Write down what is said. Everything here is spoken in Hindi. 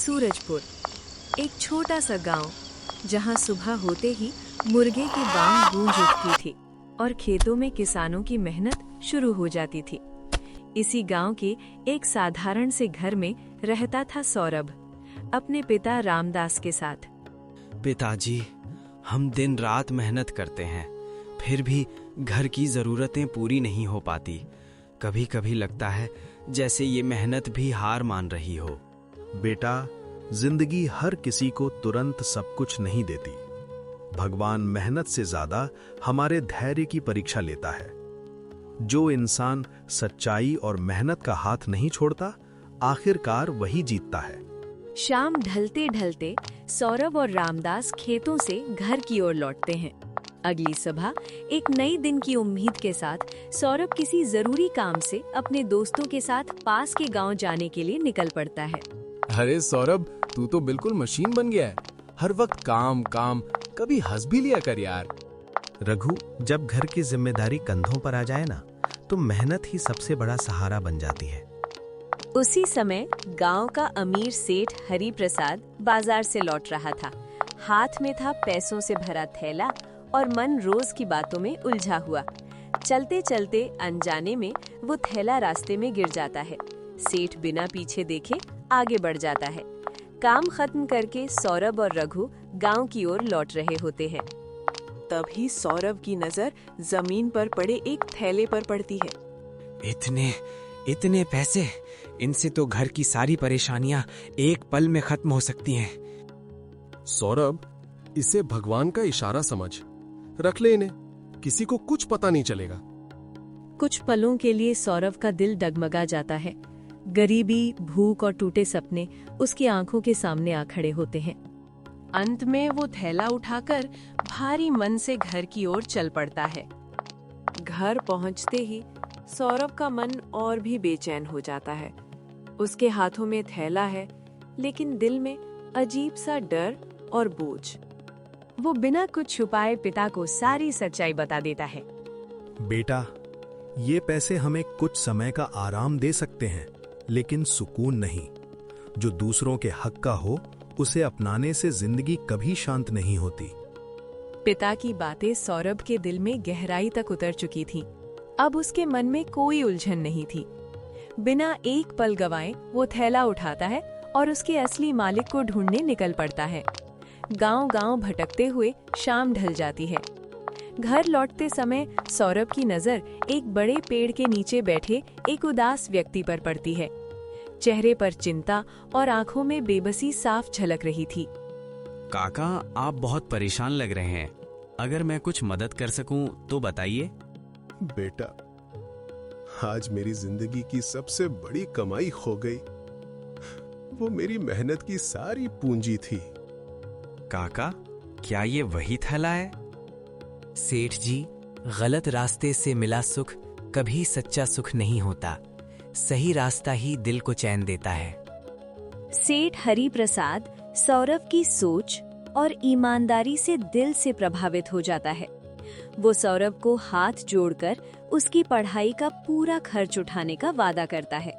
सूरजपुर, एक छोटा सा गांव जहां सुबह होते ही मुर्गे की बांग गूंज उठती थी और खेतों में किसानों की मेहनत शुरू हो जाती थी। इसी गांव के एक साधारण से घर में रहता था सौरभ, अपने पिता रामदास के साथ। पिताजी, हम दिन रात मेहनत करते हैं, फिर भी घर की जरूरतें पूरी नहीं हो पाती। कभी कभी लगता है जैसे ये मेहनत भी हार मान रही हो। बेटा, जिंदगी हर किसी को तुरंत सब कुछ नहीं देती। भगवान मेहनत से ज्यादा हमारे धैर्य की परीक्षा लेता है। जो इंसान सच्चाई और मेहनत का हाथ नहीं छोड़ता, आखिरकार वही जीतता है। शाम ढलते ढलते सौरभ और रामदास खेतों से घर की ओर लौटते हैं। अगली सुबह एक नई दिन की उम्मीद के साथ सौरभ किसी जरूरी काम से अपने दोस्तों के साथ पास के गांव जाने के लिए निकल पड़ता है। अरे सौरभ, तू तो बिल्कुल मशीन बन गया है। हर वक्त काम काम, कभी हंस भी लिया कर यार। रघु, जब घर की जिम्मेदारी कंधों पर आ जाए ना, तो मेहनत ही सबसे बड़ा सहारा बन जाती है। उसी समय गांव का अमीर सेठ हरि प्रसाद बाजार से लौट रहा था। हाथ में था पैसों से भरा थैला और मन रोज की बातों में उलझा हुआ। चलते चलते अनजाने में वो थैला रास्ते में गिर जाता है। सेठ बिना पीछे देखे आगे बढ़ जाता है। काम खत्म करके सौरभ और रघु गांव की ओर लौट रहे होते हैं। तभी सौरभ की नजर जमीन पर पड़े एक थैले पर पड़ती है। इतने पैसे, इनसे तो घर की सारी परेशानियां एक पल में खत्म हो सकती हैं। सौरभ, इसे भगवान का इशारा समझ, रख ले इन्हें, किसी को कुछ पता नहीं चलेगा। कुछ पलों के लिए सौरभ का दिल डगमगा जाता है। गरीबी, भूख और टूटे सपने उसकी आंखों के सामने आ खड़े होते हैं। अंत में वो थैला उठाकर भारी मन से घर की ओर चल पड़ता है। घर पहुंचते ही सौरभ का मन और भी बेचैन हो जाता है। उसके हाथों में थैला है, लेकिन दिल में अजीब सा डर और बोझ। वो बिना कुछ छुपाए पिता को सारी सच्चाई बता देता है। बेटा, ये पैसे हमें कुछ समय का आराम दे सकते हैं, लेकिन सुकून नहीं। जो दूसरों के हक का हो, उसे अपनाने से जिंदगी कभी शांत नहीं होती। पिता की बातें सौरभ के दिल में गहराई तक उतर चुकी थीं। अब उसके मन में कोई उलझन नहीं थी। बिना एक पल गवाए वो थैला उठाता है और उसके असली मालिक को ढूंढने निकल पड़ता है। गांव-गांव भटकते हुए शाम ढल जाती है। घर लौटते समय सौरभ की नजर एक बड़े पेड़ के नीचे बैठे एक उदास व्यक्ति पर पड़ती है। चेहरे पर चिंता और आंखों में बेबसी साफ झलक रही थी। काका, आप बहुत परेशान लग रहे हैं। अगर मैं कुछ मदद कर सकूं तो बताइए। बेटा, आज मेरी जिंदगी की सबसे बड़ी कमाई खो गई। वो मेरी मेहनत की सारी पूंजी थी। काका, क्या ये वही थैला है? सेठ जी, गलत रास्ते से मिला सुख कभी सच्चा सुख नहीं होता। सही रास्ता ही दिल को चैन देता है। सेठ हरि प्रसाद सौरभ की सोच और ईमानदारी से दिल से प्रभावित हो जाता है। वो सौरभ को हाथ जोड़कर उसकी पढ़ाई का पूरा खर्च उठाने का वादा करता है।